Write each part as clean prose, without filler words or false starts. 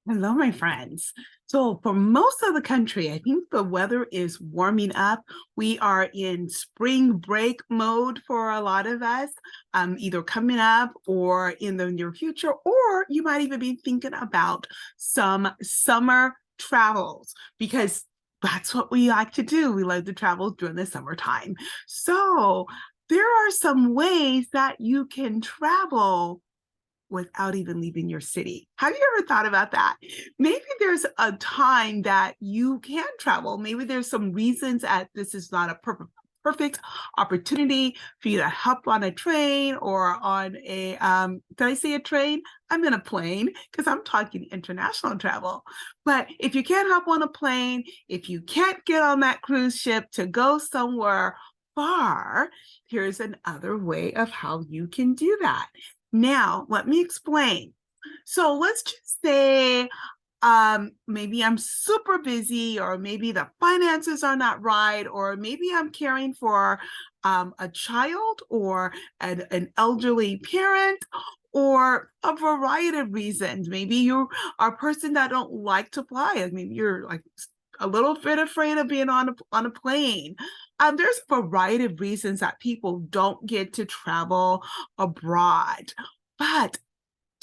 Hello, my friends. So, for most of the country, I think the weather is warming up. We are in spring break mode for a lot of us, either coming up or in the near future, or you might even be thinking about some summer travels because that's what we like to do. We like to travel during the summertime. So, there are some ways that you can travel without even leaving your city. Have you ever thought about that? Maybe there's a time that you can travel. Maybe there's some reasons that this is not a perfect opportunity for you to hop on a train or on a did I say a train? I'm in a plane because I'm talking international travel. But if you can't hop on a plane, if you can't get on that cruise ship to go somewhere far, here's another way of how you can do that. Now, let me explain. So let's just say maybe I'm super busy, or maybe the finances are not right, or maybe I'm caring for a child or an elderly parent, or a variety of reasons. Maybe you are a person that don't like to fly. Like maybe you're like a little bit afraid of being on a plane. There's a variety of reasons that people don't get to travel abroad, but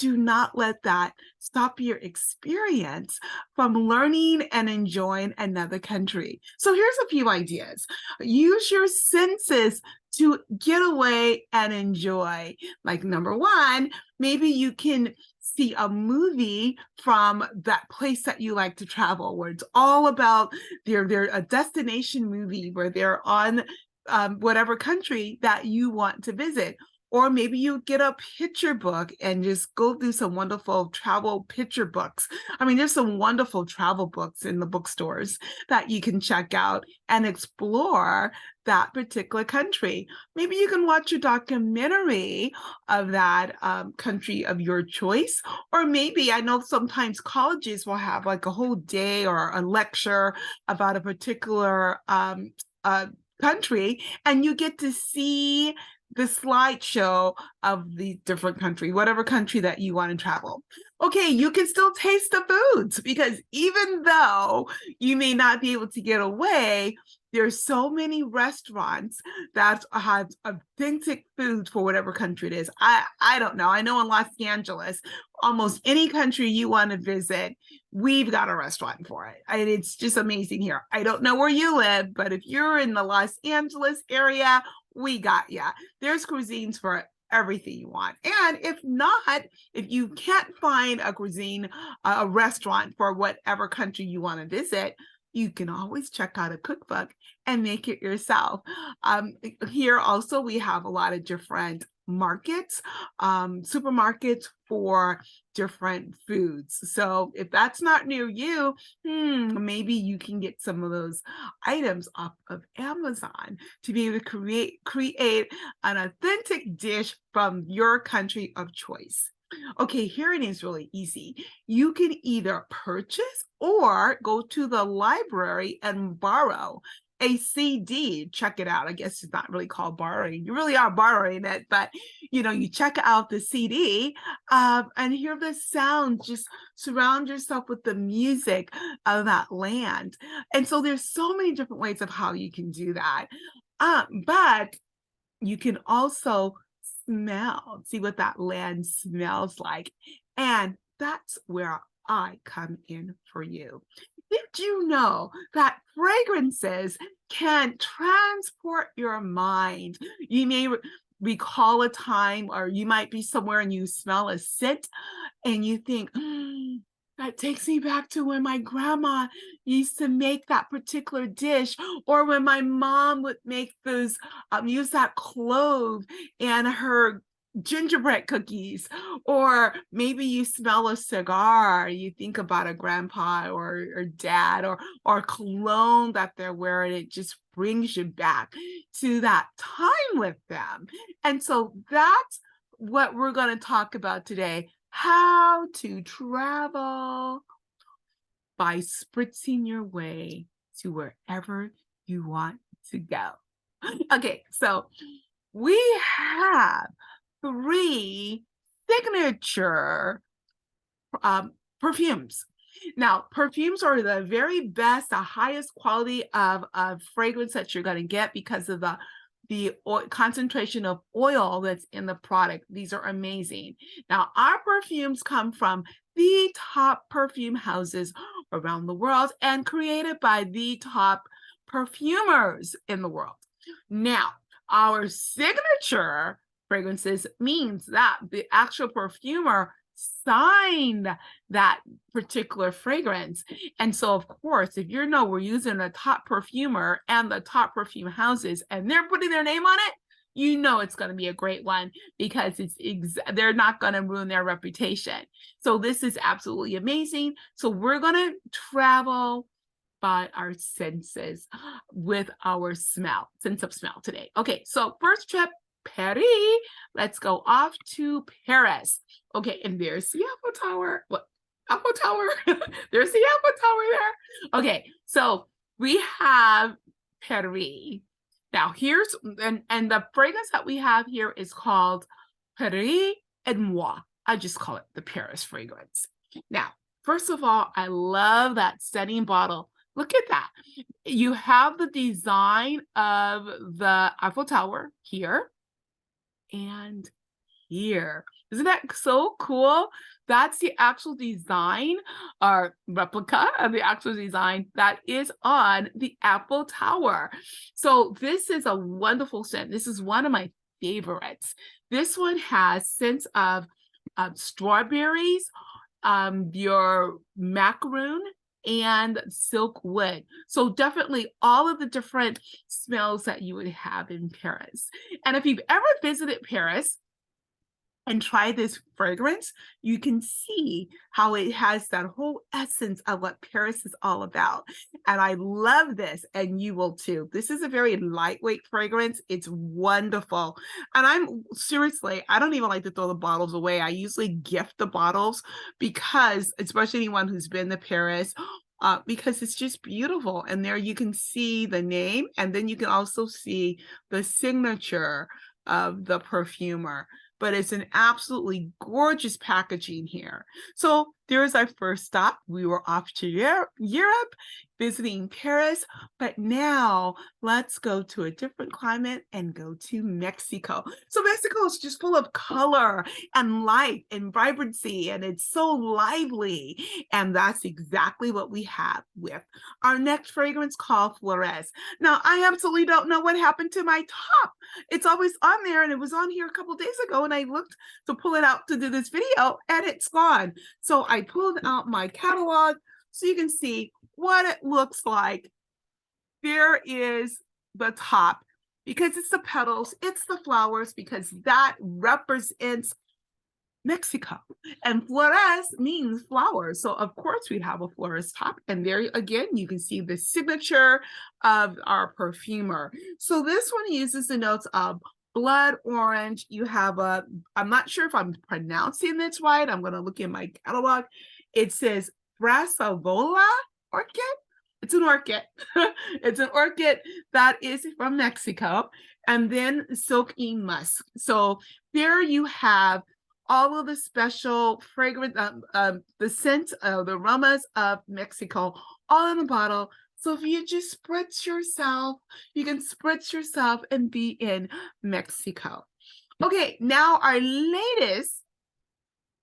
do not let that stop your experience from learning and enjoying another country. So here's a few ideas. Use your senses to get away and enjoy. Like number one, maybe you can see a movie from that place that you like to travel, where it's all about they're a destination movie where they're on whatever country that you want to visit. Or maybe you get a picture book and just go through some wonderful travel picture books. I mean, there's some wonderful travel books in the bookstores that you can check out and explore that particular country. Maybe you can watch a documentary of that country of your choice. Or maybe I know sometimes colleges will have like a whole day or a lecture about a particular country, and you get to see the slideshow of the different country, whatever country that you want to travel. Okay, you can still taste the foods because even though you may not be able to get away, there's so many restaurants that have authentic foods for whatever country it is. I don't know. I know in Los Angeles, almost any country you want to visit, we've got a restaurant for it. And it's just amazing here. I don't know where you live, but if you're in the Los Angeles area, we got you. There's cuisines for everything you want. And if not, if you can't find a cuisine, a restaurant for whatever country you want to visit, you can always check out a cookbook and make it yourself. Here also, we have a lot of different markets, supermarkets for different foods. So if that's not near you, maybe you can get some of those items off of Amazon to be able to create an authentic dish from your country of choice. Okay, here it is really easy. You can either purchase or go to the library and borrow a CD. Check it out. I guess it's not really called borrowing. You really are borrowing it, but you check out the CD and hear the sound. Just surround yourself with the music of that land. And so there's so many different ways of how you can do that. But you can also see what that land smells like. And that's where I come in for you. Did you know that fragrances can transport your mind? You may recall a time, or you might be somewhere and you smell a scent and you think, that takes me back to when my grandma used to make that particular dish, or when my mom would make those, use that clove and her gingerbread cookies. Or maybe you smell a cigar, you think about a grandpa or dad, or cologne that they're wearing. It just brings you back to that time with them. And so that's what we're going to talk about today: how to travel by spritzing your way to wherever you want to go. Okay, so we have three signature perfumes. Now, perfumes are the very best, the highest quality of fragrance that you're going to get because of the concentration of oil that's in the product. These are amazing. Now, our perfumes come from the top perfume houses around the world and created by the top perfumers in the world. Now, our signature fragrances means that the actual perfumer signed that particular fragrance. And so, of course, if you know we're using a top perfumer and the top perfume houses and they're putting their name on it, you know it's going to be a great one because they're not going to ruin their reputation. So this is absolutely amazing. So we're going to travel by our senses with our sense of smell today. Okay, so first trip, Paris. Let's go off to Paris. Okay, and there's the Eiffel Tower. What? Eiffel Tower? There's the Eiffel Tower there. Okay, so we have Paris. Now here's, and the fragrance that we have here is called Paris et Moi. I just call it the Paris fragrance. Now, first of all, I love that setting bottle. Look at that. You have the design of the Eiffel Tower here and here. Isn't that so cool? That's the actual design or replica of the actual design that is on the Eiffel Tower. So this is a wonderful scent. This is one of my favorites. This one has scents of strawberries, your macaroon, and silk wood. So definitely all of the different smells that you would have in Paris. And if you've ever visited Paris and try this fragrance, you can see how it has that whole essence of what Paris is all about. And I love this, and you will too. This is a very lightweight fragrance. It's wonderful. And I don't even like to throw the bottles away. I usually gift the bottles because, especially anyone who's been to Paris, because it's just beautiful. And there you can see the name, and then you can also see the signature of the perfumer. But it's an absolutely gorgeous packaging here. So there's our first stop. We were off to Europe, visiting Paris, but now let's go to a different climate and go to Mexico. So Mexico is just full of color and light and vibrancy, and it's so lively. And that's exactly what we have with our next fragrance called Flores. Now, I absolutely don't know what happened to my top. It's always on there, and it was on here a couple days ago, and I looked to pull it out to do this video, and it's gone. So I pulled out my catalog so you can see what it looks like. There is the top, because it's the petals, it's the flowers, because that represents Mexico. And flores means flowers. So of course we have a florist top. And there again, you can see the signature of our perfumer. So this one uses the notes of blood orange. You have I'm not sure if I'm pronouncing this right. I'm going to look in my catalog. It says Brassavola orchid. It's an orchid. It's an orchid that is from Mexico. And then silky musk. So there you have all of the special fragrance, the scent of the aromas of Mexico, all in the bottle. So if you just spritz yourself, you can spritz yourself and be in Mexico. Okay, now our latest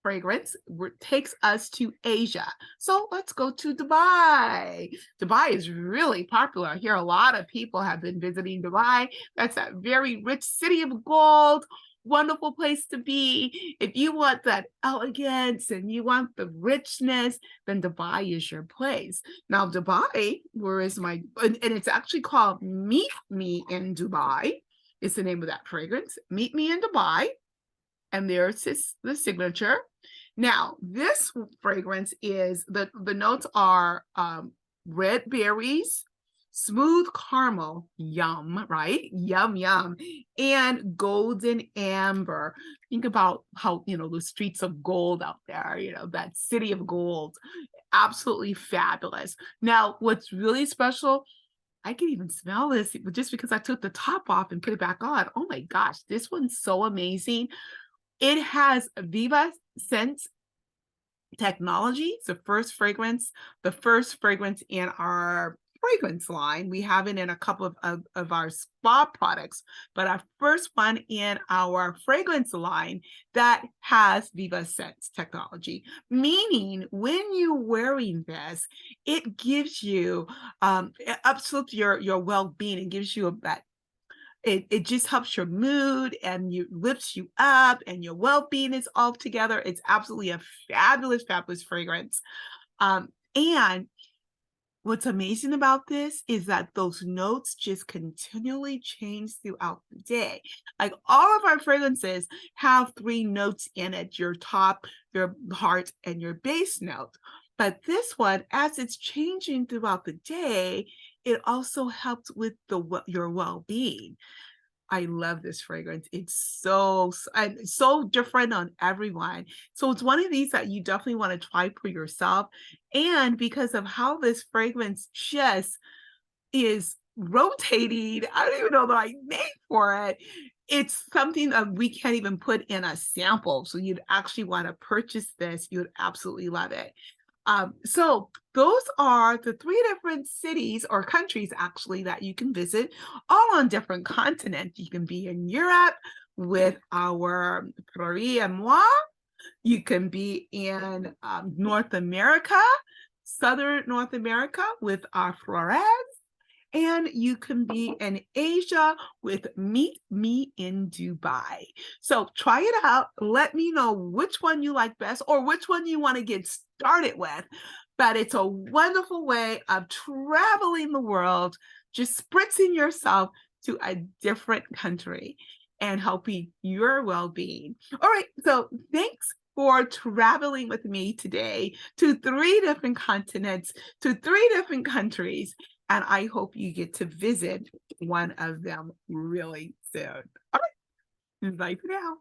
fragrance takes us to Asia. So let's go to Dubai. Dubai is really popular. I hear a lot of people have been visiting Dubai. That's that very rich city of gold. Wonderful place to be. If you want that elegance and you want the richness, then Dubai is your place. Now, Dubai, where is my, and it's actually called Meet Me in Dubai, is the name of that fragrance. Meet Me in Dubai. And there's the signature. Now, this fragrance is, the notes are red berries, smooth caramel, yum, right? Yum, yum. And golden amber. Think about how, the streets of gold out there, that city of gold. Absolutely fabulous. Now, what's really special, I can even smell this just because I took the top off and put it back on. Oh my gosh, this one's so amazing. It has Viva scent technology. It's the first fragrance in our fragrance line. We have it in a couple of our spa products, but our first one in our fragrance line that has Viva Sense technology, meaning when you're wearing this, it gives you, it uplifts your well-being and gives you that it just helps your mood and you lifts you up and your well-being is all together. It's absolutely a fabulous, fabulous fragrance. And what's amazing about this is that those notes just continually change throughout the day. Like all of our fragrances have 3 notes in it, your top, your heart, and your base note. But this one, as it's changing throughout the day, it also helps with your well-being. I love this fragrance. It's so different on everyone. So it's one of these that you definitely want to try for yourself. And because of how this fragrance just is rotating, I don't even know the right name for it. It's something that we can't even put in a sample. So you'd actually want to purchase this. You'd absolutely love it. So those are the 3 different cities or countries actually that you can visit, all on different continents. You can be in Europe with our Fleury et Moi. You can be in North America, Southern North America with our Flores. And you can be in Asia with Meet Me in Dubai. So try it out. Let me know which one you like best or which one you want to get started with. But it's a wonderful way of traveling the world, just spritzing yourself to a different country and helping your well-being. All right, so thanks for traveling with me today to 3 different continents, to 3 different countries. And I hope you get to visit one of them really soon. All right, bye for now.